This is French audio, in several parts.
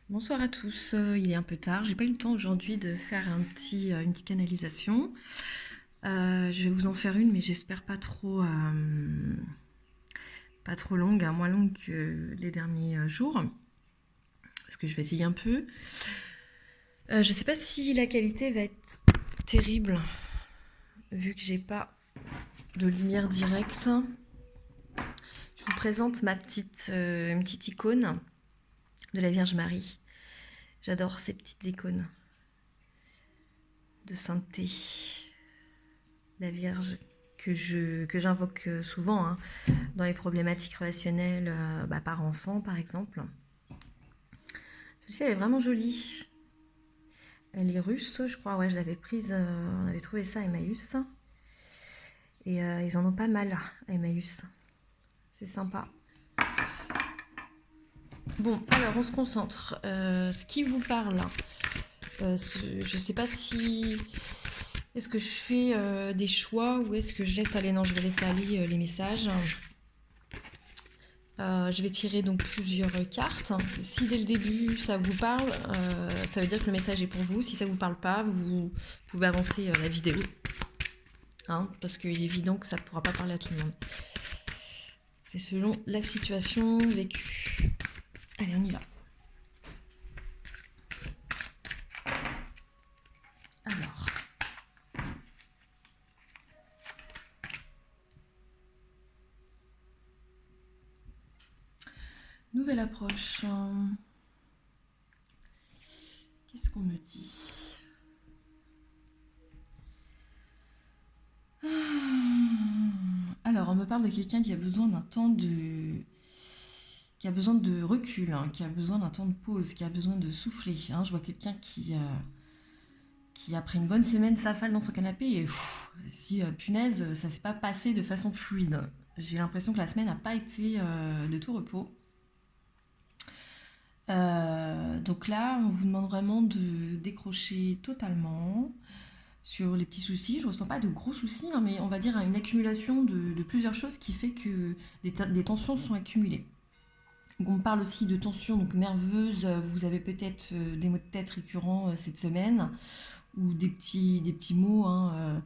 Bonsoir à tous, il est un peu tard, j'ai pas eu le temps aujourd'hui de faire une petite canalisation. Je vais vous en faire une, mais j'espère pas trop longue, hein, moins longue que les derniers jours, parce que je fatigue un peu. Je sais pas si la qualité va être terrible, vu que j'ai pas de lumière directe. Je vous présente une petite icône de la Vierge Marie. J'adore ces petites icônes de sainteté. La Vierge que j'invoque souvent, hein, dans les problématiques relationnelles par enfant par exemple. Celle-ci elle est vraiment jolie. Elle est russe, je crois, ouais, je l'avais prise, on avait trouvé ça à Emmaüs. Et ils en ont pas mal à Emmaüs. C'est sympa. Bon, alors on se concentre. Ce qui vous parle, je sais pas si... Est-ce que je fais des choix ou est-ce que je laisse aller? Non, je vais laisser aller les messages. Je vais tirer donc plusieurs cartes. Si dès le début ça vous parle, ça veut dire que le message est pour vous. Si ça vous parle pas, vous pouvez avancer la vidéo, hein, parce qu'il est évident que ça ne pourra pas parler à tout le monde. C'est selon la situation vécue. Allez, on y va. Alors, nouvelle approche. Qu'est-ce qu'on me dit? Alors, on me parle de quelqu'un qui a besoin d'un temps de... qui a besoin de recul, hein, qui a besoin d'un temps de pause, qui a besoin de souffler. Hein. Je vois quelqu'un qui après une bonne semaine s'affale dans son canapé et si punaise, ça s'est pas passé de façon fluide. J'ai l'impression que la semaine n'a pas été de tout repos. Donc là, on vous demande vraiment de décrocher totalement sur les petits soucis. Je ressens pas de gros soucis, hein, mais on va dire une accumulation de plusieurs choses qui fait que des tensions sont accumulées. Donc on me parle aussi de tensions donc nerveuses. Vous avez peut-être des maux de tête récurrents cette semaine ou des petits maux. Hein,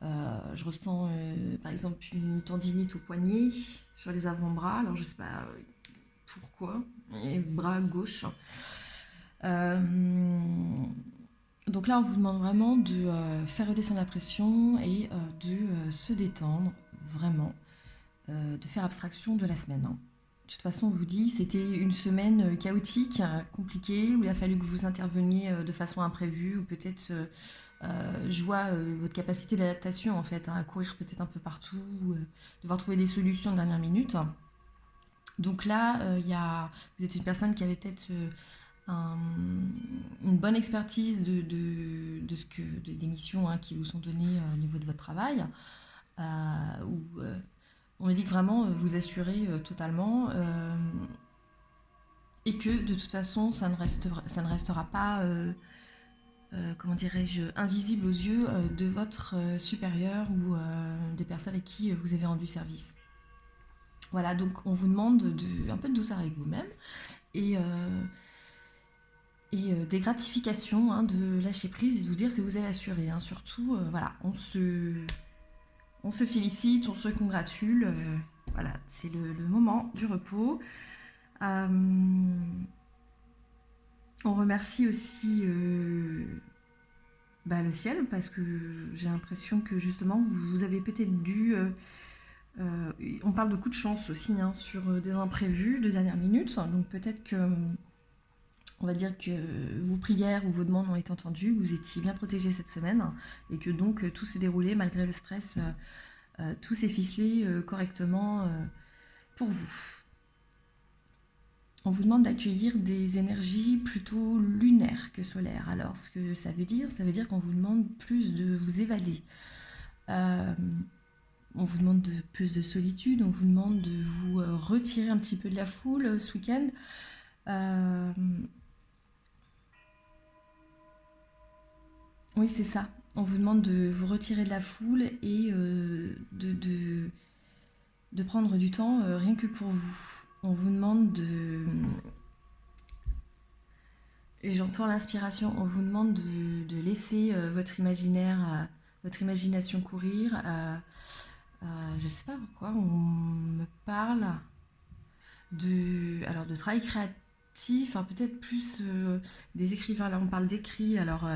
je ressens par exemple une tendinite au poignet, sur les avant-bras. Alors je sais pas pourquoi. Et bras gauche. Euh, donc là, on vous demande vraiment de faire redescendre la pression et de se détendre, vraiment, de faire abstraction de la semaine. Hein. De toute façon, on vous dit, c'était une semaine chaotique, compliquée, où il a fallu que vous interveniez de façon imprévue, ou peut-être, je vois votre capacité d'adaptation, en fait, hein, à courir peut-être un peu partout, devoir trouver des solutions de dernière minute. Donc là, vous êtes une personne qui avait peut-être une bonne expertise des missions hein, qui vous sont données au niveau de votre travail, où on me dit que vraiment vous assurez totalement et que de toute façon ça ne restera pas, comment dirais-je, invisible aux yeux de votre supérieur ou des personnes à qui vous avez rendu service. Voilà, donc on vous demande un peu de douceur avec vous-même et, des gratifications, hein, de lâcher prise et de vous dire que vous avez assuré. Hein. Surtout, voilà, on se félicite, on se congratule. Voilà, c'est le moment du repos. Euh, on remercie aussi le ciel parce que j'ai l'impression que justement vous avez peut-être dû... on parle de coups de chance aussi hein, sur des imprévus de dernière minute. Donc peut-être que... on va dire que vos prières ou vos demandes ont été entendues, que vous étiez bien protégé cette semaine et que donc tout s'est déroulé malgré le stress, tout s'est ficelé correctement pour vous. On vous demande d'accueillir des énergies plutôt lunaires que solaires. Alors ce que ça veut dire qu'on vous demande plus de vous évader. Euh, on vous demande plus de solitude, on vous demande de vous retirer un petit peu de la foule ce week-end. Oui, c'est ça. On vous demande de vous retirer de la foule et de prendre du temps rien que pour vous. On vous demande Et j'entends l'inspiration. On vous demande de laisser votre imaginaire, votre imagination courir. Je sais pas pourquoi on me parle de travail créatif, hein, peut-être plus des écrivains. Là, on parle d'écrit. Alors,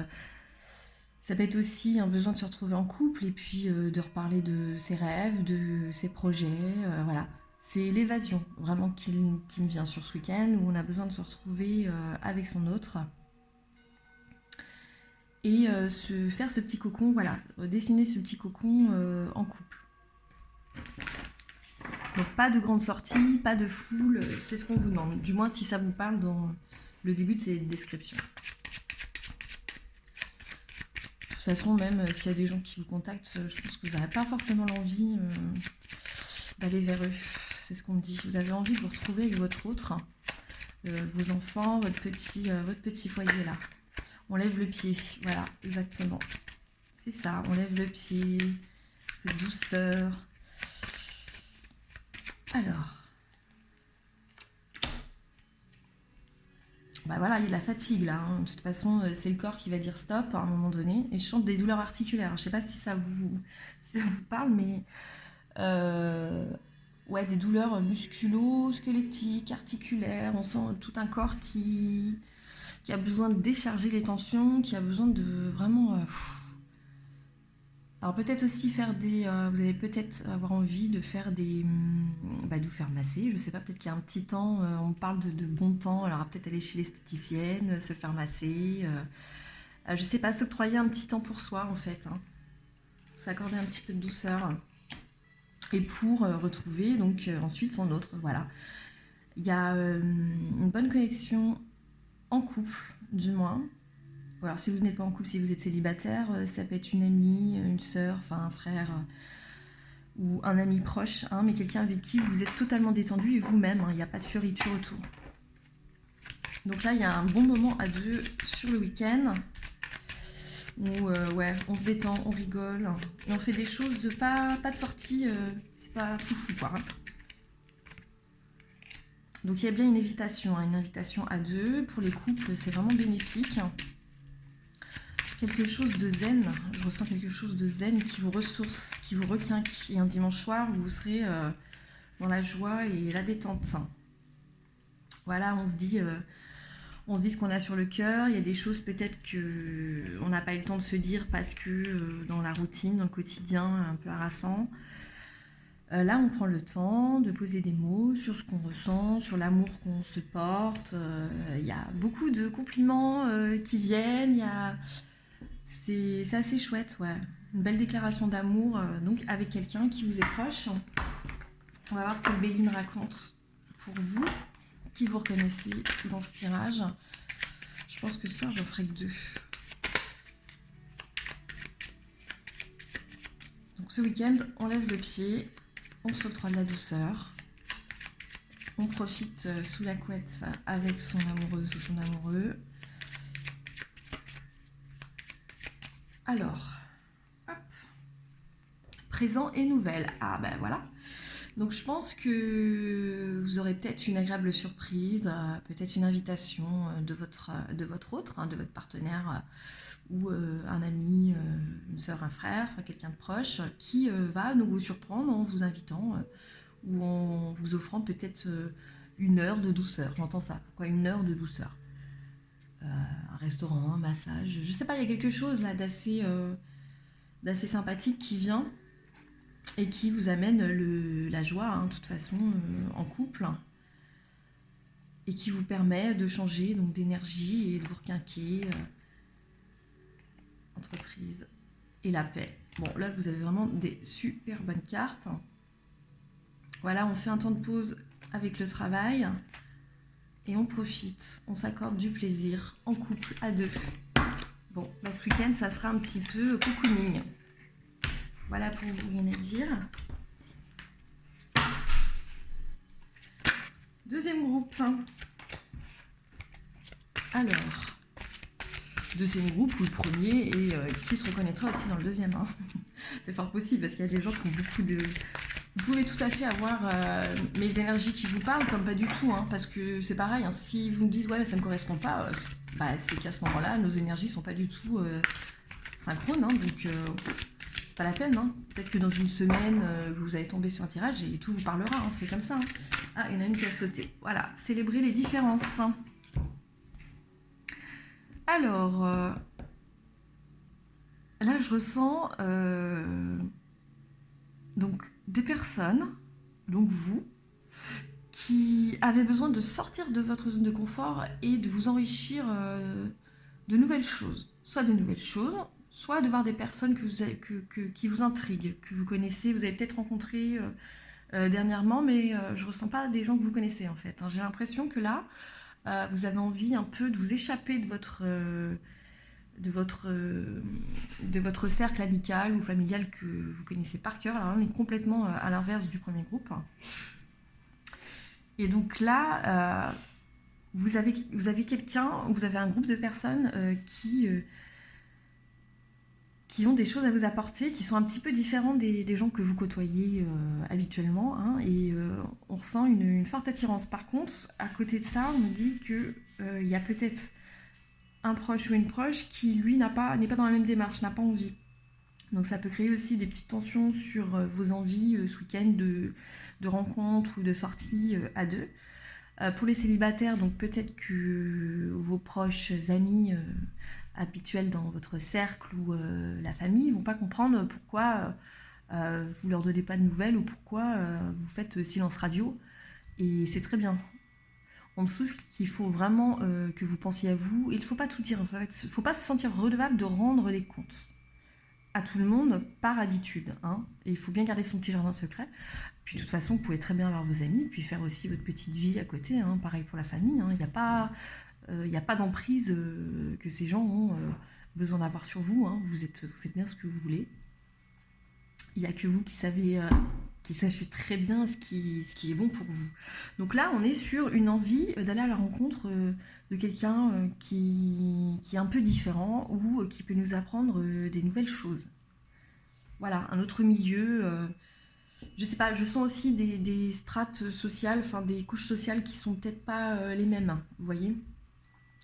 ça peut être aussi un besoin de se retrouver en couple et puis de reparler de ses rêves, de ses projets. Voilà. C'est l'évasion vraiment qui me vient sur ce week-end où on a besoin de se retrouver avec son autre et faire ce petit cocon, voilà, dessiner ce petit cocon en couple. Donc pas de grande sortie, pas de foule, c'est ce qu'on vous demande. Du moins si ça vous parle dans le début de ces descriptions. De toute façon, même s'il y a des gens qui vous contactent, je pense que vous n'aurez pas forcément l'envie d'aller vers eux. C'est ce qu'on me dit. Vous avez envie de vous retrouver avec votre autre, vos enfants, votre petit foyer là. On lève le pied, voilà, exactement. C'est ça, on lève le pied, de douceur. Alors, bah voilà, il y a de la fatigue là. Hein. De toute façon, c'est le corps qui va dire stop à un moment donné. Et je sens des douleurs articulaires. Alors, je sais pas si ça vous parle, mais ouais, des douleurs musculo-squelettiques, articulaires. On sent tout un corps qui a besoin de décharger les tensions, qui a besoin de vraiment. Alors peut-être aussi faire vous allez peut-être avoir envie de faire de vous faire masser, je sais pas, peut-être qu'il y a un petit temps, on parle de bon temps, alors peut-être aller chez l'esthéticienne, se faire masser, je sais pas, s'octroyer un petit temps pour soi en fait, hein, s'accorder un petit peu de douceur, et pour retrouver donc ensuite son autre, voilà. Il y a une bonne connexion en couple, du moins. Alors si vous n'êtes pas en couple, si vous êtes célibataire, ça peut être une amie, une sœur, enfin un frère ou un ami proche, hein, mais quelqu'un avec qui vous êtes totalement détendu et vous-même, hein, il n'y a pas de fioriture autour. Donc là, il y a un bon moment à deux sur le week-end où ouais, on se détend, on rigole et on fait des choses, pas de sortie, c'est pas foufou quoi. Hein. Donc il y a bien une invitation, hein, une invitation à deux. Pour les couples, c'est vraiment bénéfique. Quelque chose de zen, je ressens quelque chose de zen qui vous ressource, qui vous requinque. Et un dimanche soir, vous serez dans la joie et la détente. Voilà, on se dit ce qu'on a sur le cœur. Il y a des choses peut-être qu'on n'a pas eu le temps de se dire parce que dans la routine, dans le quotidien, un peu harassant. Là, on prend le temps de poser des mots sur ce qu'on ressent, sur l'amour qu'on se porte. Il y a beaucoup de compliments qui viennent. C'est assez chouette, ouais. Une belle déclaration d'amour, donc avec quelqu'un qui vous est proche. On va voir ce que le Béline raconte pour vous, qui vous reconnaissez dans ce tirage. Je pense que ce soir, j'en ferai que deux. Donc ce week-end, on lève le pied, on s'octroie de la douceur. On profite sous la couette avec son amoureuse ou son amoureux. Alors, hop, présent et nouvelle. Ah ben voilà. Donc je pense que vous aurez peut-être une agréable surprise, peut-être une invitation de votre autre, hein, de votre partenaire ou un ami, une sœur, un frère, enfin quelqu'un de proche qui va nous surprendre en vous invitant ou en vous offrant peut-être une heure de douceur. J'entends ça, quoi, une heure de douceur. Un restaurant, un massage, je sais pas, il y a quelque chose là d'assez sympathique qui vient et qui vous amène la joie, hein, de toute façon, en couple, et qui vous permet de changer donc d'énergie et de vous requinquer, entreprise et la paix. Bon, là, vous avez vraiment des super bonnes cartes. Voilà, on fait un temps de pause avec le travail. Et on profite, on s'accorde du plaisir en couple à deux. Bon, bah ce week-end, ça sera un petit peu cocooning. Voilà pour vous, rien à dire. Deuxième groupe. Alors, deuxième groupe ou le premier et qui se reconnaîtra aussi dans le deuxième. Hein. C'est fort possible parce qu'il y a des gens qui ont beaucoup de... Vous pouvez tout à fait avoir mes énergies qui vous parlent comme pas du tout, hein, parce que c'est pareil, hein, si vous me dites ouais mais ça ne me correspond pas, c'est qu'à ce moment-là, nos énergies sont pas du tout synchrones, hein, donc c'est pas la peine. Hein. Peut-être que dans une semaine, vous allez tomber sur un tirage et tout vous parlera, hein, c'est comme ça. Hein. Ah, il y en a une qui a sauté. Voilà, célébrer les différences. Alors, là, je ressens donc des personnes, donc vous, qui avez besoin de sortir de votre zone de confort et de vous enrichir de nouvelles choses. Soit de nouvelles choses, soit de voir des personnes qui vous intriguent, que vous connaissez, vous avez peut-être rencontré dernièrement, mais je ne ressens pas des gens que vous connaissez en fait. Hein. J'ai l'impression que là, vous avez envie un peu de vous échapper de votre cercle amical ou familial que vous connaissez par cœur. Alors on est complètement à l'inverse du premier groupe. Et donc là, vous avez quelqu'un, vous avez un groupe de personnes qui ont des choses à vous apporter, qui sont un petit peu différents des gens que vous côtoyez habituellement, hein, et on ressent une forte attirance. Par contre, à côté de ça, on me dit qu'il y a peut-être un proche ou une proche qui, lui, n'est pas dans la même démarche, n'a pas envie. Donc ça peut créer aussi des petites tensions sur vos envies ce week-end de rencontres ou de sorties à deux. Pour les célibataires, donc peut-être que vos proches amis habituels dans votre cercle ou la famille vont pas comprendre pourquoi vous leur donnez pas de nouvelles ou pourquoi vous faites silence radio. Et c'est très bien. On me souffle qu'il faut vraiment que vous pensiez à vous. Il ne faut pas tout dire. En fait. Il ne faut pas se sentir redevable de rendre les comptes à tout le monde par habitude. Hein. Et il faut bien garder son petit jardin secret. Puis de toute façon, vous pouvez très bien avoir vos amis, puis faire aussi votre petite vie à côté. Hein. Pareil pour la famille. Hein. Il n'y a pas d'emprise que ces gens ont besoin d'avoir sur vous. Hein. Vous faites bien ce que vous voulez. Il n'y a que vous qui savez... qui sachez très bien ce qui est bon pour vous. Donc là, on est sur une envie d'aller à la rencontre de quelqu'un qui est un peu différent ou qui peut nous apprendre des nouvelles choses. Voilà, un autre milieu. Je sais pas, je sens aussi des strates sociales, enfin des couches sociales qui sont peut-être pas les mêmes, hein, vous voyez.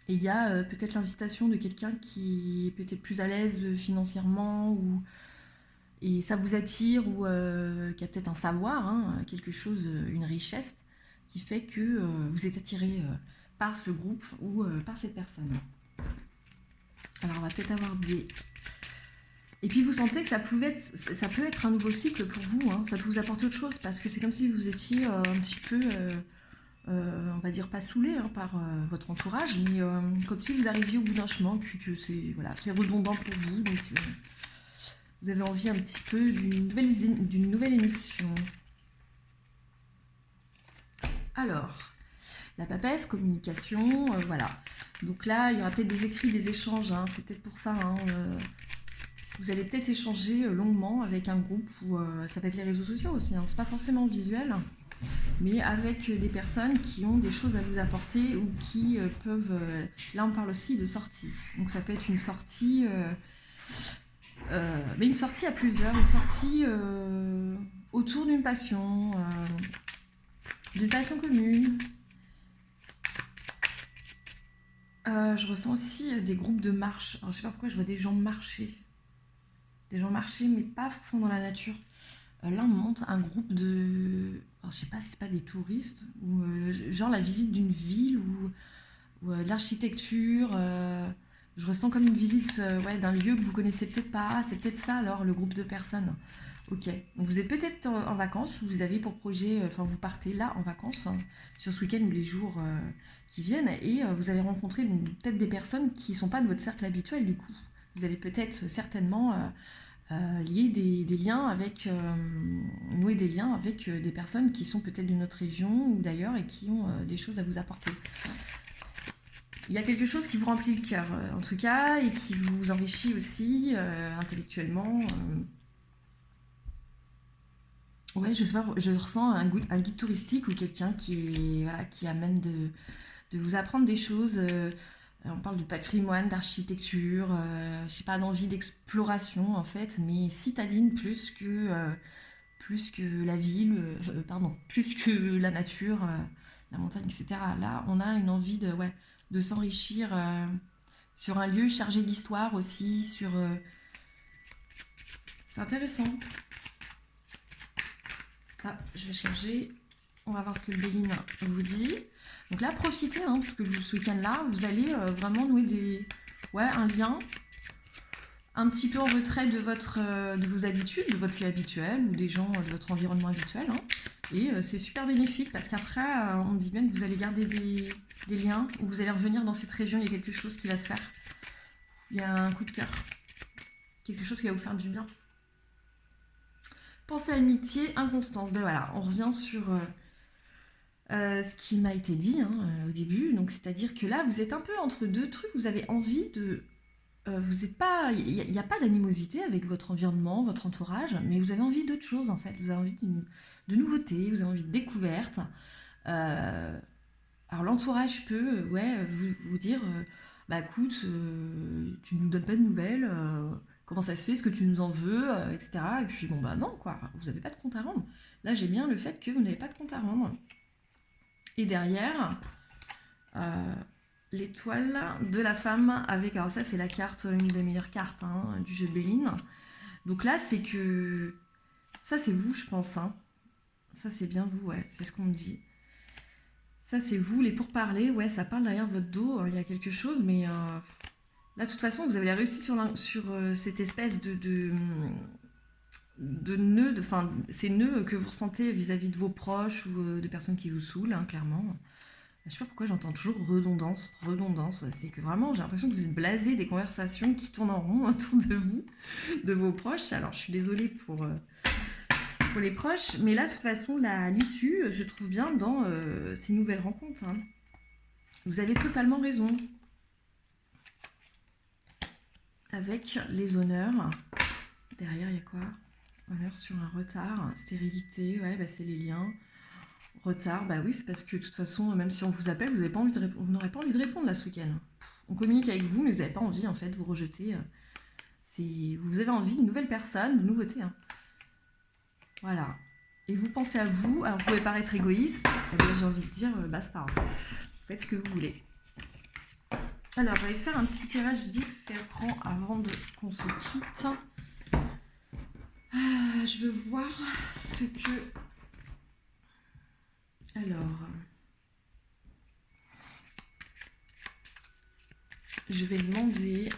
Et il y a peut-être l'invitation de quelqu'un qui est peut-être plus à l'aise financièrement ou et ça vous attire ou qui a peut-être un savoir, hein, quelque chose, une richesse qui fait que vous êtes attiré par ce groupe ou par cette personne. Alors on va peut-être avoir des... Et puis vous sentez que ça peut être un nouveau cycle pour vous, hein, ça peut vous apporter autre chose parce que c'est comme si vous étiez un petit peu, on va dire pas saoulé hein, par votre entourage, mais comme si vous arriviez au bout d'un chemin, puis que c'est redondant pour vous, donc... vous avez envie un petit peu d'une nouvelle émulsion. Alors, la papesse, communication, voilà. Donc là, il y aura peut-être des écrits, des échanges, hein, c'est peut-être pour ça. Hein, vous allez peut-être échanger longuement avec un groupe, ou ça peut être les réseaux sociaux aussi, hein, c'est pas forcément visuel, mais avec des personnes qui ont des choses à vous apporter ou qui peuvent... là, on parle aussi de sortie. Donc ça peut être une sortie... mais une sortie à plusieurs, une sortie autour d'une passion commune. Je ressens aussi des groupes de marche. Alors, je sais pas pourquoi je vois des gens marcher. Des gens marcher, mais pas forcément dans la nature. Là, on monte un groupe de... Alors, je sais pas si c'est pas des touristes, ou genre la visite d'une ville, ou de l'architecture... je ressens comme une visite d'un lieu que vous connaissez peut-être pas. C'est peut-être ça alors, le groupe de personnes. Ok, donc vous êtes peut-être en vacances, ou vous avez pour projet, vous partez là en vacances, hein, sur ce week-end ou les jours qui viennent, et vous allez rencontrer peut-être des personnes qui ne sont pas de votre cercle habituel du coup. Vous allez peut-être certainement nouer des liens avec des personnes qui sont peut-être d'une autre région ou d'ailleurs et qui ont des choses à vous apporter. Il y a quelque chose qui vous remplit le cœur, en tout cas, et qui vous enrichit aussi intellectuellement. Ouais, je sais pas, je ressens un guide touristique ou quelqu'un qui a même de vous apprendre des choses. On parle de patrimoine, d'architecture, je sais pas, d'envie d'exploration en fait, mais citadine plus que la ville, plus que la nature, la montagne, etc. Là, on a une envie de s'enrichir sur un lieu chargé d'histoire aussi, c'est intéressant. Ah, je vais changer. On va voir ce que le Béline vous dit. Donc là, profitez, hein, parce que ce week-end-là, vous allez vraiment nouer un lien un petit peu en retrait de vos habitudes, de votre lieu habituel ou des gens de votre environnement habituel. Hein. Et c'est super bénéfique parce qu'après, on me dit bien que vous allez garder des liens, ou vous allez revenir dans cette région, il y a quelque chose qui va se faire. Il y a un coup de cœur. Quelque chose qui va vous faire du bien. Pensée, amitié, inconstance. Ben voilà, on revient sur ce qui m'a été dit au début. Donc, c'est-à-dire que là, vous êtes un peu entre deux trucs. Vous avez envie de... vous êtes pas... Il n'y a pas d'animosité avec votre environnement, votre entourage, mais vous avez envie d'autre chose, en fait. Vous avez envie de nouveautés, vous avez envie de découverte. Alors, l'entourage peut vous dire... bah écoute, tu nous donnes pas de nouvelles... comment ça se fait, est-ce que tu nous en veux, etc. Et puis bon bah non quoi, vous n'avez pas de compte à rendre. Là j'ai bien le fait que vous n'avez pas de compte à rendre. Et derrière, l'étoile de la femme avec, alors ça c'est la carte, une des meilleures cartes du jeu de Béline. Donc là c'est que, ça c'est vous je pense, hein. Ça c'est bien vous, ouais, c'est ce qu'on me dit. Ça c'est vous, les pourparlers, ouais ça parle derrière votre dos, il y a quelque chose, mais là de toute façon vous avez la réussite sur cette espèce de nœuds, ces nœuds que vous ressentez vis-à-vis de vos proches ou de personnes qui vous saoulent, hein, clairement. Je sais pas pourquoi j'entends toujours redondance. C'est que vraiment j'ai l'impression que vous êtes blasé des conversations qui tournent en rond autour de vous, de vos proches. Alors je suis désolée pour les proches, mais là de toute façon l'issue se trouve bien dans ces nouvelles rencontres. Hein. Vous avez totalement raison. Avec les honneurs. Derrière il y a quoi? Honneur sur un retard, stérilité, ouais, bah c'est les liens. Retard, bah oui, c'est parce que de toute façon, même si on vous appelle, vous n'aurez pas envie de répondre là ce week-end. On communique avec vous, mais vous n'avez pas envie en fait de vous rejeter. Vous avez envie d'une nouvelle personne, de nouveauté. Hein. Voilà. Et vous pensez à vous, alors vous pouvez paraître égoïste, et bien j'ai envie de dire basta. Hein. Faites ce que vous voulez. Alors, je vais faire un petit tirage différent avant qu'on se quitte. Je veux voir ce que... Alors... Je vais demander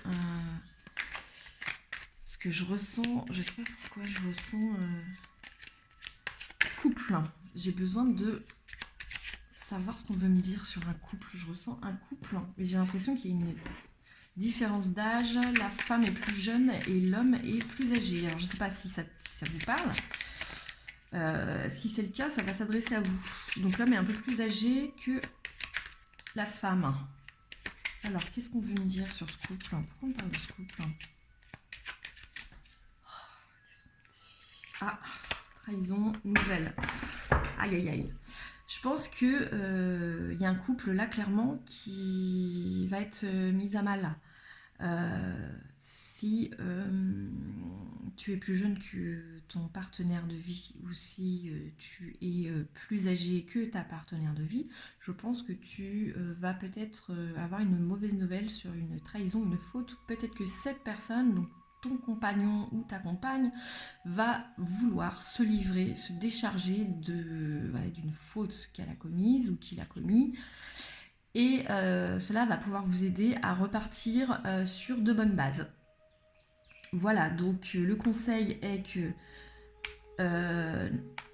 ce que je ressens. Je sais pas pourquoi je ressens couple. J'ai besoin de savoir ce qu'on veut me dire sur un couple. Je ressens un couple, mais j'ai l'impression qu'il y a une différence d'âge. La femme est plus jeune et l'homme est plus âgé. Alors je sais pas si ça vous parle. Si c'est le cas, ça va s'adresser à vous. Donc l'homme est un peu plus âgé que la femme. Alors, qu'est-ce qu'on veut me dire sur ce couple? Pourquoi on parle de ce couple? Ah, trahison, nouvelle. Aïe, aïe, aïe. Je pense que y a un couple là, clairement, qui va être mis à mal. Si tu es plus jeune que ton partenaire de vie ou si tu es plus âgé que ta partenaire de vie, je pense que tu vas peut-être avoir une mauvaise nouvelle sur une trahison, une faute. Peut-être que cette personne, donc ton compagnon ou ta compagne, va vouloir se livrer, se décharger d'une faute qu'elle a commise ou qu'il a commis. Et cela va pouvoir vous aider à repartir sur de bonnes bases. Voilà, donc le conseil est que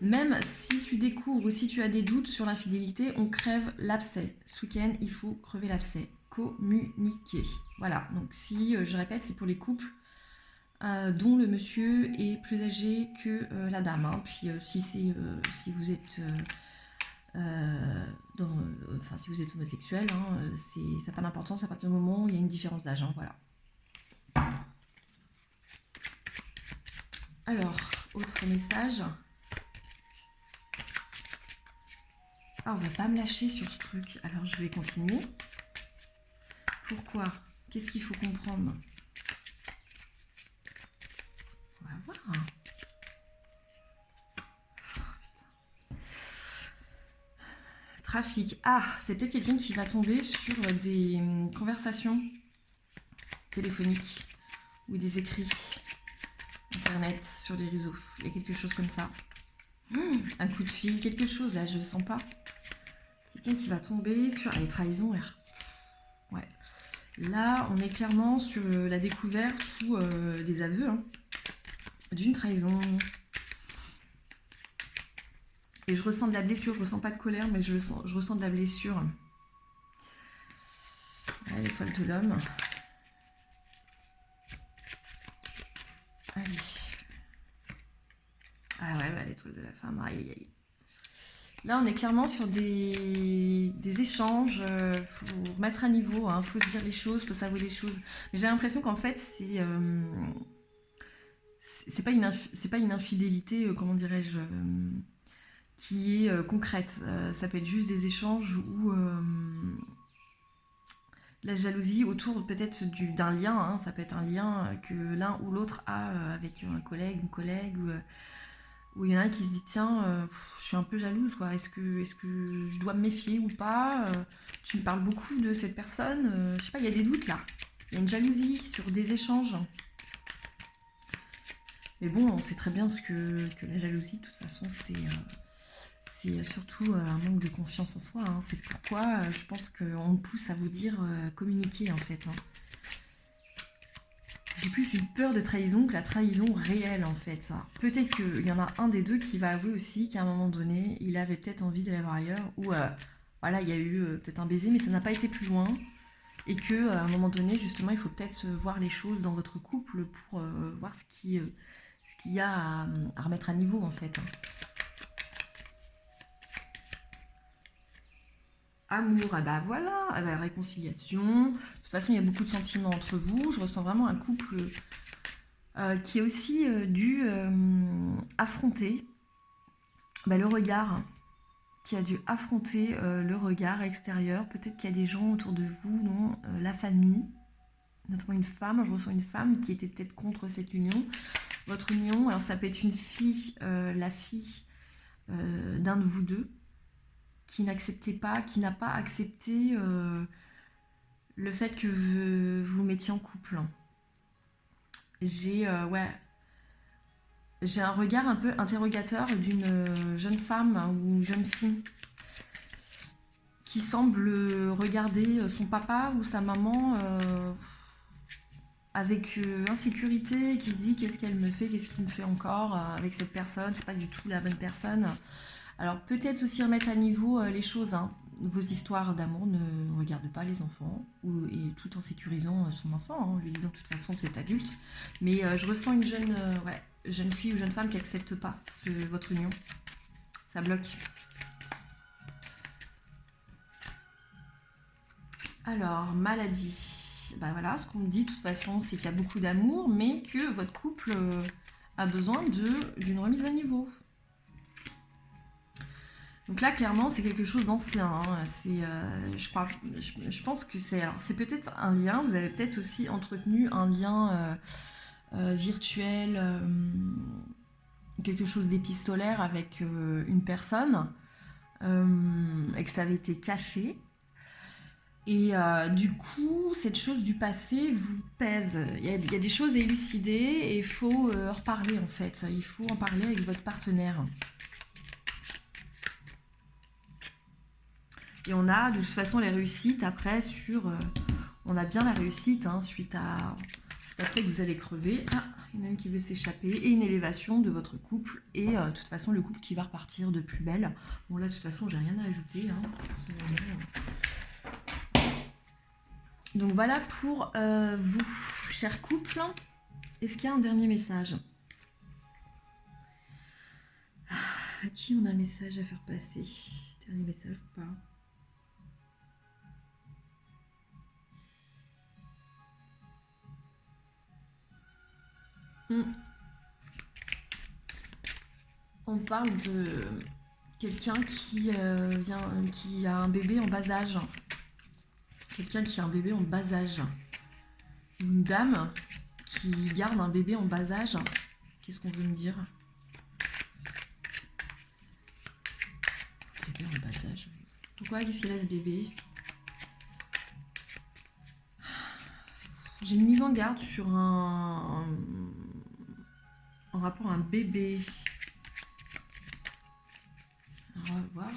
même si tu découvres ou si tu as des doutes sur l'infidélité, on crève l'abcès. Ce week-end, il faut crever l'abcès. Communiquer. Voilà, donc si, je répète, c'est pour les couples dont le monsieur est plus âgé que la dame. Hein. Puis si vous êtes... si vous êtes homosexuel, hein, ça n'a pas d'importance à partir du moment où il y a une différence d'âge. Hein, voilà. Alors, autre message. Ah, on va pas me lâcher sur ce truc. Alors, je vais continuer. Pourquoi? Qu'est-ce qu'il faut comprendre? On va voir. Trafic. Ah, c'est peut-être quelqu'un qui va tomber sur des conversations téléphoniques ou des écrits internet sur les réseaux. Il y a quelque chose comme ça. Un coup de fil, quelque chose là, je sens pas. Quelqu'un qui va tomber sur les trahisons. Ouais. Là, on est clairement sur la découverte ou des aveux d'une trahison. Et je ressens de la blessure, je ressens pas de colère, mais je ressens de la blessure. Ouais, l'étoile de l'homme. Allez. Ah ouais, bah, l'étoile de la femme, aïe aïe aïe. Là, on est clairement sur des échanges, faut remettre à niveau, faut se dire les choses, faut s'avouer les choses. Mais j'ai l'impression qu'en fait, c'est pas une infidélité, comment dirais-je, qui est concrète. Ça peut être juste des échanges ou la jalousie autour peut-être d'un lien. Ça peut être un lien que l'un ou l'autre a avec un collègue, une collègue, où il y en a un qui se dit tiens, je suis un peu jalouse, quoi. Est-ce que je dois me méfier ou pas Tu me parles beaucoup de cette personne, je sais pas, il y a des doutes là. Il y a une jalousie sur des échanges. Mais bon, on sait très bien que la jalousie, de toute façon, c'est surtout un manque de confiance en soi. C'est pourquoi je pense qu'on me pousse à vous dire communiquer en fait. J'ai plus une peur de trahison que la trahison réelle en fait. Peut-être qu'il y en a un des deux qui va avouer aussi qu'à un moment donné, il avait peut-être envie d'aller voir ailleurs. Ou voilà, il y a eu peut-être un baiser, mais ça n'a pas été plus loin. Et qu'à un moment donné, justement, il faut peut-être voir les choses dans votre couple pour voir ce qu'il y a à remettre à niveau en fait. Amour, ah bah voilà, ah bah réconciliation. De toute façon, il y a beaucoup de sentiments entre vous. Je ressens vraiment un couple qui est aussi dû affronter le regard, qui a dû affronter le regard extérieur. Peut-être qu'il y a des gens autour de vous, non, la famille, notamment une femme. Je ressens une femme qui était peut-être contre cette union. Votre union, alors ça peut être une fille, la fille d'un de vous deux, qui n'acceptait pas, qui n'a pas accepté le fait que vous vous mettiez en couple. J'ai un regard un peu interrogateur d'une jeune femme ou jeune fille qui semble regarder son papa ou sa maman avec insécurité, qui se dit qu'est-ce qu'elle me fait, qu'est-ce qu'il me fait encore avec cette personne, c'est pas du tout la bonne personne. Alors peut-être aussi remettre à niveau les choses. Vos histoires d'amour ne regardent pas les enfants, et tout en sécurisant son enfant, en lui disant de toute façon que c'est adulte. Mais je ressens une jeune fille ou jeune femme qui n'accepte pas votre union. Ça bloque. Alors, maladie. Bah voilà, ce qu'on me dit de toute façon, c'est qu'il y a beaucoup d'amour, mais que votre couple a besoin d'une remise à niveau. Donc là, clairement, c'est quelque chose d'ancien. Je pense que c'est peut-être un lien. Vous avez peut-être aussi entretenu un lien virtuel, quelque chose d'épistolaire avec une personne, et que ça avait été caché. Et du coup, cette chose du passé vous pèse. Il y a des choses à élucider et il faut en reparler en fait. Il faut en parler avec votre partenaire. Et on a de toute façon les réussites après on a bien la réussite suite à... C'est après que vous allez crever. Ah, il y en a une qui veut s'échapper. Et une élévation de votre couple. Et de toute façon, le couple qui va repartir de plus belle. Bon là, de toute façon, j'ai rien à ajouter. Donc voilà pour vous, chers couples. Est-ce qu'il y a un dernier message ? À qui on a un message à faire passer ? Dernier message ou pas ? On parle de quelqu'un qui a un bébé en bas âge. Quelqu'un qui a un bébé en bas âge. Une dame qui garde un bébé en bas âge. Qu'est-ce qu'on veut me dire ? Bébé en bas âge. Donc pourquoi? Qu'est-ce qu'il a ce bébé? J'ai une mise en garde sur en rapport à un bébé. Alors, on va voir.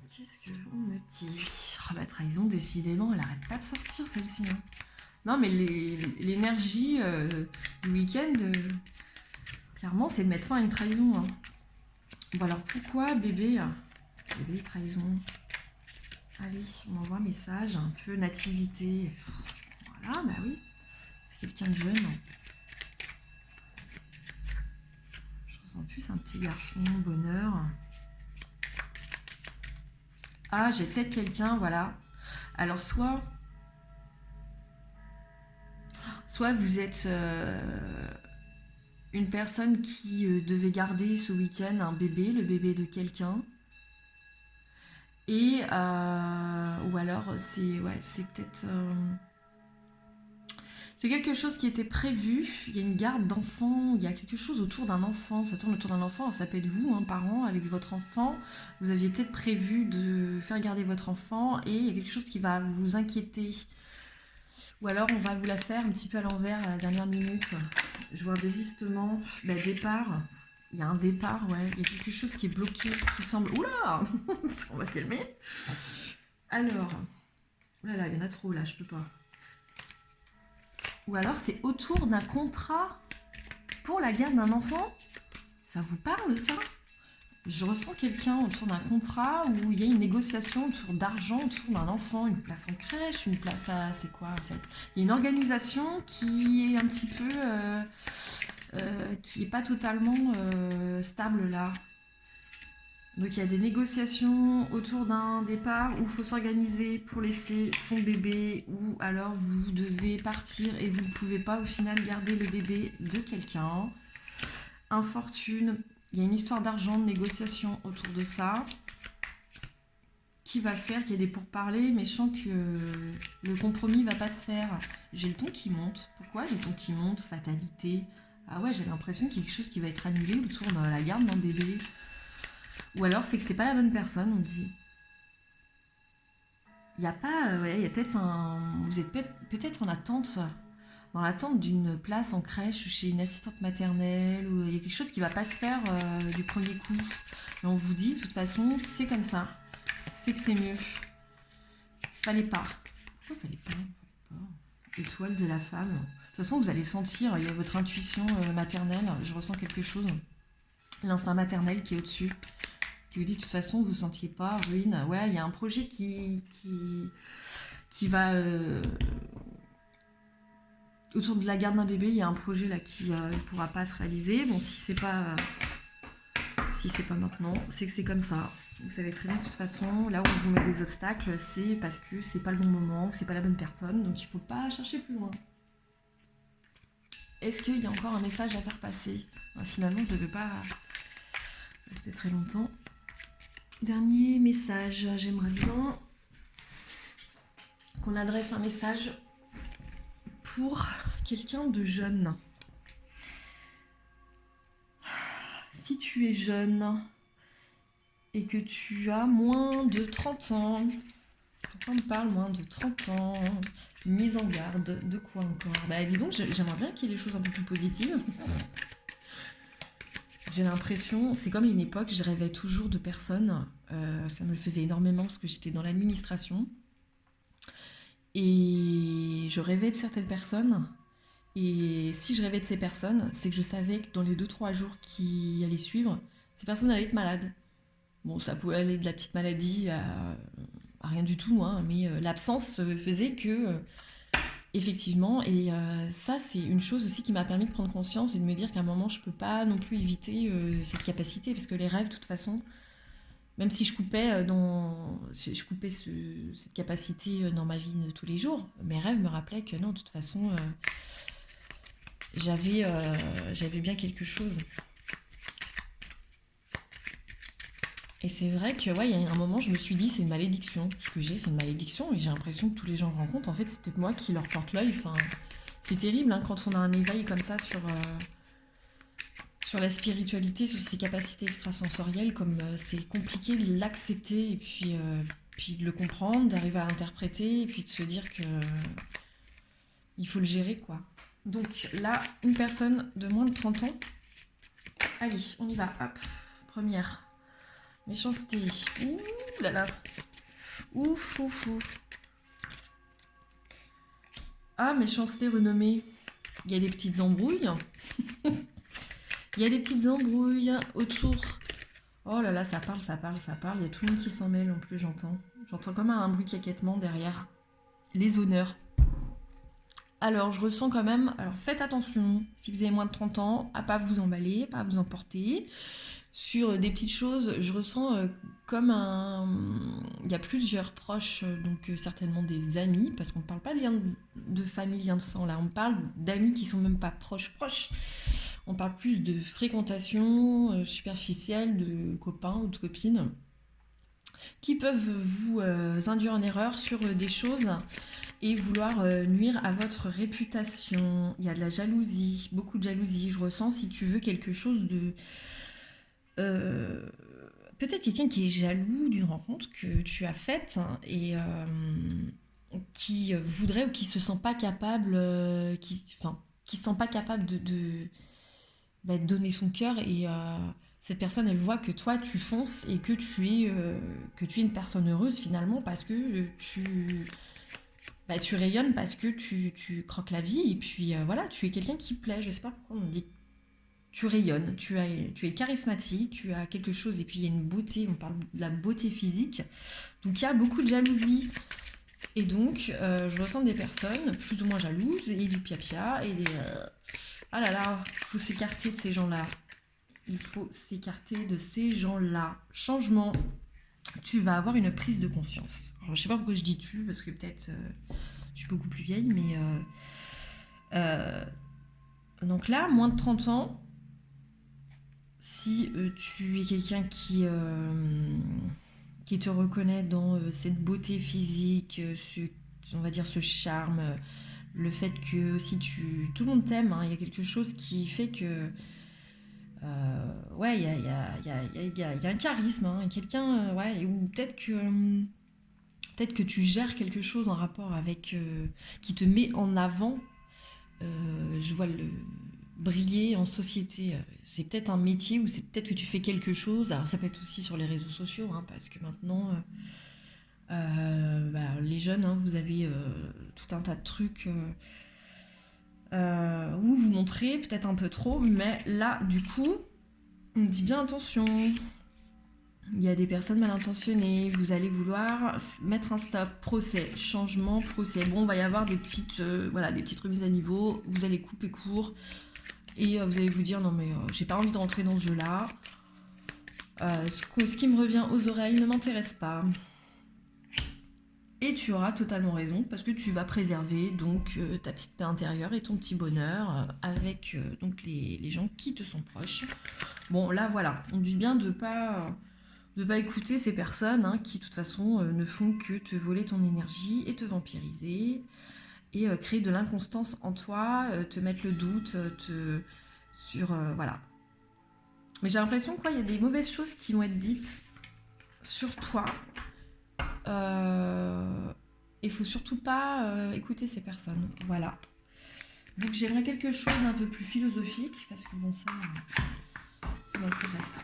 Qu'est-ce qu'on me dit? Oh, la trahison, décidément, elle arrête pas de sortir celle-ci. Hein. Non, mais l'énergie du week-end, clairement, c'est de mettre fin à une trahison. Hein. Bon, alors pourquoi bébé? Bébé, trahison. Allez, on m'envoie un message, un peu nativité. Voilà, bah oui. C'est quelqu'un de jeune. Je ressens plus un petit garçon, bonheur. Ah, j'ai peut-être quelqu'un, voilà. Alors, soit vous êtes une personne qui devait garder ce week-end un bébé, le bébé de quelqu'un. Et, ou alors, c'est peut-être... c'est quelque chose qui était prévu, il y a une garde d'enfant, il y a quelque chose autour d'un enfant, ça tourne autour d'un enfant, ça peut être vous, hein, parents, avec votre enfant, vous aviez peut-être prévu de faire garder votre enfant et il y a quelque chose qui va vous inquiéter. Ou alors on va vous la faire un petit peu à l'envers à la dernière minute. Je vois un désistement, départ, il y a un départ, ouais, il y a quelque chose qui est bloqué, qui semble... Oula on va se calmer. Alors, oh là là, il y en a trop là, je peux pas. Ou alors c'est autour d'un contrat pour la garde d'un enfant. Ça vous parle ça? Je ressens quelqu'un autour d'un contrat où il y a une négociation autour d'argent, autour d'un enfant, une place en crèche, une place à... C'est quoi en fait? Il y a une organisation qui est un petit peu... qui n'est pas totalement stable là. Donc il y a des négociations autour d'un départ où il faut s'organiser pour laisser son bébé ou alors vous devez partir et vous ne pouvez pas au final garder le bébé de quelqu'un. Infortune, il y a une histoire d'argent, de négociation autour de ça qui va faire qu'il y a des pourparlers mais je sens que le compromis va pas se faire. J'ai le ton qui monte. Pourquoi j'ai le ton qui monte? Fatalité. Ah ouais, j'ai l'impression qu'il y a quelque chose qui va être annulé autour de la garde d'un bébé. Ou alors c'est que c'est pas la bonne personne, on me dit. Il n'y a pas... il y a peut-être un... Vous êtes peut-être en attente, dans l'attente d'une place en crèche ou chez une assistante maternelle, ou il y a quelque chose qui va pas se faire du premier coup. Mais on vous dit, de toute façon, c'est comme ça. C'est que c'est mieux. Fallait pas. Pourquoi fallait pas? Étoile de la femme. De toute façon, vous allez sentir, il y a votre intuition maternelle. Je ressens quelque chose. L'instinct maternel qui est au-dessus. Qui vous dit de toute façon vous ne sentiez pas ruine. Ouais, il y a un projet qui va autour de la garde d'un bébé, il y a un projet là qui ne pourra pas se réaliser. Bon, si c'est pas maintenant, c'est que c'est comme ça. Vous savez très bien que de toute façon, là où on vous met des obstacles, c'est parce que c'est pas le bon moment, que c'est pas la bonne personne, donc il faut pas chercher plus loin. Est-ce qu'il y a encore un message à faire passer? Finalement, je ne devais pas rester très longtemps. Dernier message, j'aimerais bien qu'on adresse un message pour quelqu'un de jeune. Si tu es jeune et que tu as moins de 30 ans, quand on me parle moins de 30 ans, mise en garde, de quoi encore? Bah dis donc, j'aimerais bien qu'il y ait des choses un peu plus positives. J'ai l'impression, c'est comme à une époque, je rêvais toujours de personnes. Ça me le faisait énormément parce que j'étais dans l'administration. Et je rêvais de certaines personnes. Et si je rêvais de ces personnes, c'est que je savais que dans les 2-3 jours qui allaient suivre, ces personnes allaient être malades. Bon, ça pouvait aller de la petite maladie à rien du tout, hein, mais l'absence faisait que... effectivement, et ça c'est une chose aussi qui m'a permis de prendre conscience et de me dire qu'à un moment je peux pas non plus éviter cette capacité, parce que les rêves de toute façon, même si je coupais cette capacité dans ma vie de tous les jours, mes rêves me rappelaient que non, de toute façon j'avais bien quelque chose. Et c'est vrai que ouais, il y a un moment, je me suis dit, c'est une malédiction. Ce que j'ai, c'est une malédiction. Et j'ai l'impression que tous les gens que je rencontre, en fait, c'est peut-être moi qui leur porte l'œil. Enfin, c'est terrible hein, quand on a un éveil comme ça sur la spiritualité, sur ses capacités extrasensorielles, comme c'est compliqué de l'accepter. Et puis puis de le comprendre, d'arriver à l'interpréter, et puis de se dire que il faut le gérer, quoi. Donc là, une personne de moins de 30 ans. Allez, on y va. Hop. Première. Méchanceté. Ouh là là. Ouf, ouf, ouf. Ah, méchanceté renommée. Il y a des petites embrouilles. Il y a des petites embrouilles autour. Oh là là, ça parle, ça parle, ça parle. Il y a tout le monde qui s'en mêle en plus, j'entends. J'entends comme un bruit caquettement derrière. Les honneurs. Alors, je ressens quand même... Alors, faites attention, si vous avez moins de 30 ans, à pas vous emballer, pas vous emporter. Sur des petites choses, je ressens comme un... Il y a plusieurs proches, donc certainement des amis, parce qu'on ne parle pas de liens de famille, liens de sang, là. On parle d'amis qui sont même pas proches. On parle plus de fréquentation superficielle, de copains ou de copines, qui peuvent vous induire en erreur sur des choses et vouloir nuire à votre réputation. Il y a de la jalousie, beaucoup de jalousie. Je ressens, si tu veux, quelque chose de... peut-être quelqu'un qui est jaloux d'une rencontre que tu as faite et qui voudrait ou qui se sent pas capable, qui se sent pas capable de donner son cœur et cette personne elle voit que toi tu fonces et que tu es une personne heureuse finalement parce que tu rayonnes, parce que tu croques la vie et puis voilà, tu es quelqu'un qui plaît. Je sais pas pourquoi on dit tu rayonnes, tu es charismatique, tu as quelque chose et puis il y a une beauté, on parle de la beauté physique. Donc il y a beaucoup de jalousie. Et donc, je ressens des personnes plus ou moins jalouses et du pia-pia et des... Ah là là, il faut s'écarter de ces gens-là. Il faut s'écarter de ces gens-là. Changement, tu vas avoir une prise de conscience. Alors, je sais pas pourquoi je dis tu, parce que peut-être je suis beaucoup plus vieille, mais... donc là, moins de 30 ans, si tu es quelqu'un qui te reconnaît dans cette beauté physique, on va dire ce charme, le fait que si tout le monde t'aime, hein, il y a quelque chose qui fait que ouais, il y a un charisme, hein, quelqu'un, ouais, ou peut-être que tu gères quelque chose en rapport avec qui te met en avant. Je vois le briller en société. C'est peut-être un métier ou c'est peut-être que tu fais quelque chose. Alors ça peut être aussi sur les réseaux sociaux, hein, parce que maintenant, les jeunes, hein, vous avez tout un tas de trucs où vous montrez peut-être un peu trop, mais là, du coup, on dit bien attention. Il y a des personnes mal intentionnées, vous allez vouloir mettre un stop, procès, changement, procès. Bon, il va y avoir des petites remises à niveau, vous allez couper court et vous allez vous dire non mais j'ai pas envie de rentrer dans ce jeu-là. Ce qui me revient aux oreilles ne m'intéresse pas. Et tu auras totalement raison parce que tu vas préserver donc ta petite paix intérieure et ton petit bonheur avec donc les gens qui te sont proches. Bon là voilà, on dit bien de pas écouter ces personnes hein, qui de toute façon ne font que te voler ton énergie et te vampiriser et créer de l'inconstance en toi, te mettre le doute voilà. Mais j'ai l'impression qu'il y a des mauvaises choses qui vont être dites sur toi. Il faut surtout pas écouter ces personnes. Voilà. Donc j'aimerais quelque chose d'un peu plus philosophique parce que bon ça m'intéresse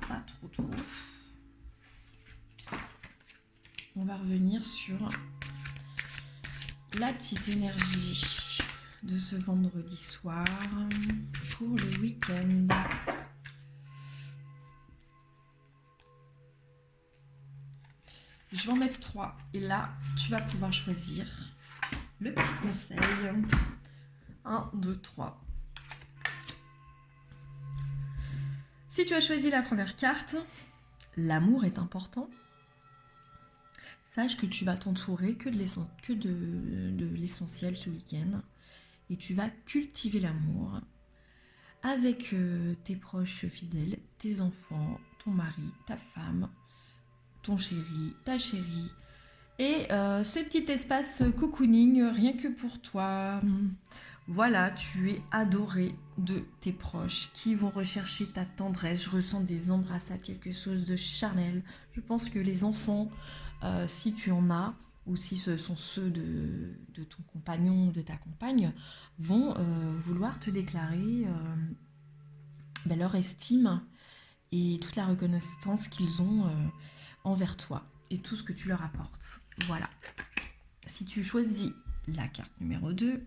pas trop. On va revenir sur la petite énergie de ce vendredi soir pour le week-end. Je vais en mettre 3 et là, tu vas pouvoir choisir le petit conseil. 1, 2, 3. Si tu as choisi la première carte, l'amour est important. Sache que tu vas t'entourer que de l'essentiel ce week-end et tu vas cultiver l'amour avec tes proches fidèles, tes enfants, ton mari, ta femme, ton chéri, ta chérie et ce petit espace cocooning rien que pour toi. Voilà, tu es adoré de tes proches qui vont rechercher ta tendresse. Je ressens des embrassades, quelque chose de charnel. Je pense que les enfants, si tu en as, ou si ce sont ceux de ton compagnon ou de ta compagne, vont vouloir te déclarer leur estime et toute la reconnaissance qu'ils ont envers toi et tout ce que tu leur apportes. Voilà. Si tu choisis la carte numéro 2,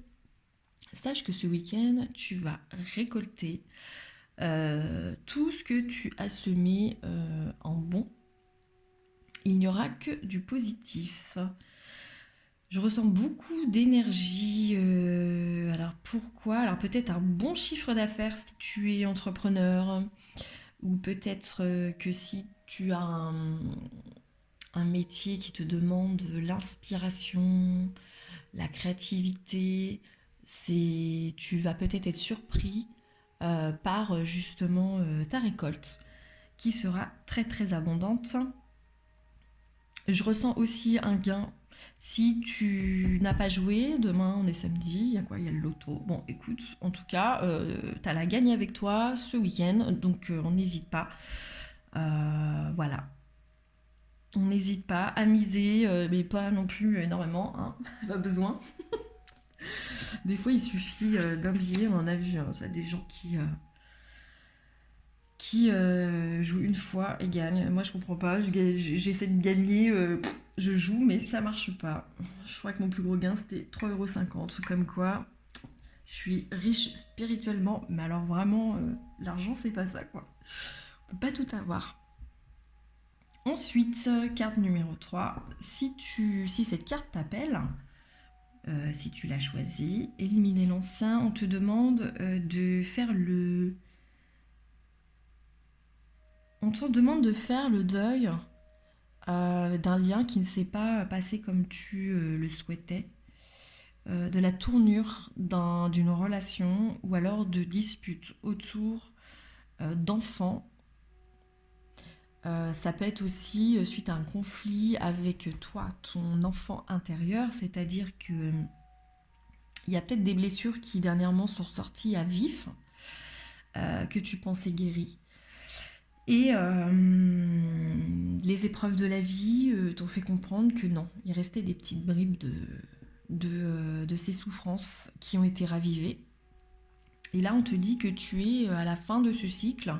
sache que ce week-end, tu vas récolter tout ce que tu as semé en bon. Il n'y aura que du positif. Je ressens beaucoup d'énergie. Alors pourquoi? Alors peut-être un bon chiffre d'affaires si tu es entrepreneur, ou peut-être que si tu as un métier qui te demande l'inspiration, la créativité, tu vas peut-être être surpris par justement ta récolte qui sera très très abondante. Je ressens aussi un gain. Si tu n'as pas joué, demain on est samedi, il y a quoi? Il y a le loto. Bon, écoute, en tout cas, tu as la gagne avec toi ce week-end, donc on n'hésite pas. Voilà. On n'hésite pas à miser, mais pas non plus énormément, hein. Pas besoin. Des fois, il suffit d'un billet, on en a vu, hein, ça, des gens qui jouent une fois et gagnent. Moi, je comprends pas, j'essaie de gagner, je joue, mais ça marche pas. Je crois que mon plus gros gain, c'était 3,50 €. Comme quoi, je suis riche spirituellement, mais alors vraiment, l'argent, c'est pas ça, quoi. On peut pas tout avoir. Ensuite, carte numéro 3, si cette carte t'appelle, si tu l'as choisie, éliminer l'ancien, on te demande de faire le... On te demande de faire le deuil d'un lien qui ne s'est pas passé comme tu le souhaitais, de la tournure d'une relation ou alors de disputes autour d'enfants. Ça peut être aussi suite à un conflit avec toi, ton enfant intérieur, c'est-à-dire que il y a peut-être des blessures qui dernièrement sont ressorties à vif, que tu pensais guéries. Et les épreuves de la vie t'ont fait comprendre que non, il restait des petites bribes de ces souffrances qui ont été ravivées. Et là, on te dit que tu es à la fin de ce cycle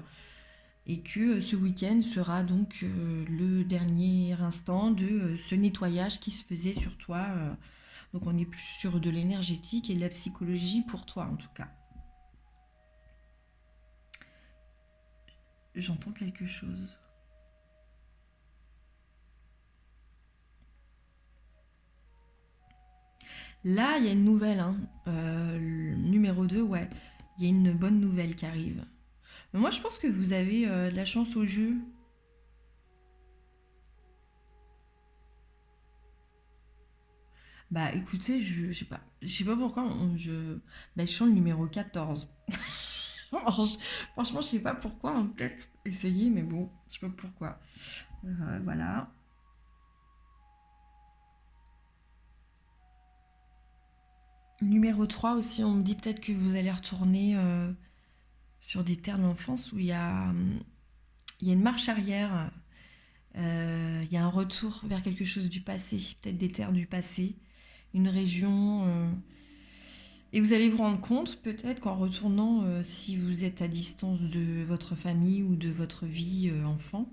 et que ce week-end sera donc le dernier instant de ce nettoyage qui se faisait sur toi. Donc on est plus sur de l'énergétique et de la psychologie pour toi en tout cas. J'entends quelque chose. Là, il y a une nouvelle, hein. Numéro 2, ouais. Il y a une bonne nouvelle qui arrive. Mais moi, je pense que vous avez de la chance au jeu. Bah écoutez, je sais pas pourquoi, bah, je sens le numéro 14. Alors, franchement, je sais pas pourquoi, hein, peut-être essayer, mais bon, je sais pas pourquoi. Voilà. Numéro 3 aussi, on me dit peut-être que vous allez retourner sur des terres d'enfance où il y a une marche arrière, il y a un retour vers quelque chose du passé, peut-être des terres du passé, une région. Et vous allez vous rendre compte peut-être qu'en retournant, si vous êtes à distance de votre famille ou de votre vie enfant,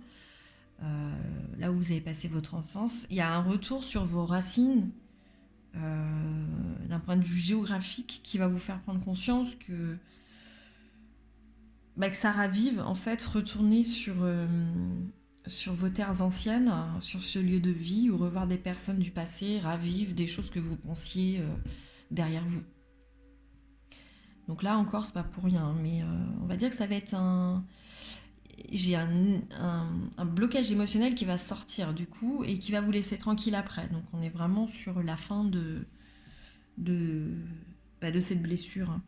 là où vous avez passé votre enfance, il y a un retour sur vos racines d'un point de vue géographique qui va vous faire prendre conscience que ça ravive, en fait, retourner sur vos terres anciennes, sur ce lieu de vie, ou revoir des personnes du passé, ravive des choses que vous pensiez derrière vous. Donc là encore, c'est pas pour rien, mais on va dire que ça va être j'ai un blocage émotionnel qui va sortir du coup et qui va vous laisser tranquille après. Donc on est vraiment sur la fin de, de cette blessure.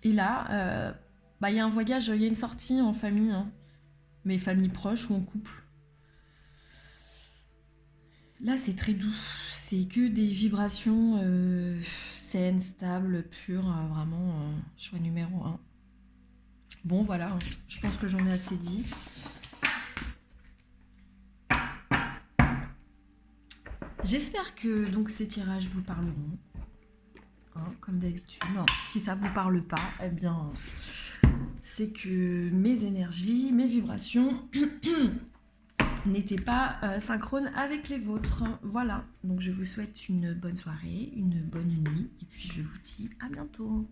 Et là, il y a un voyage, il y a une sortie en famille, hein, mais famille proche ou en couple. Là, c'est très doux. C'est que des vibrations saines, stables, pures, vraiment choix numéro un. Bon voilà, hein, je pense que j'en ai assez dit. J'espère que donc ces tirages vous parleront, hein, comme d'habitude. Non, si ça vous parle pas, eh bien c'est que mes énergies, mes vibrations n'étaient pas synchrones avec les vôtres. Voilà, donc je vous souhaite une bonne soirée, une bonne nuit, et puis je vous dis à bientôt.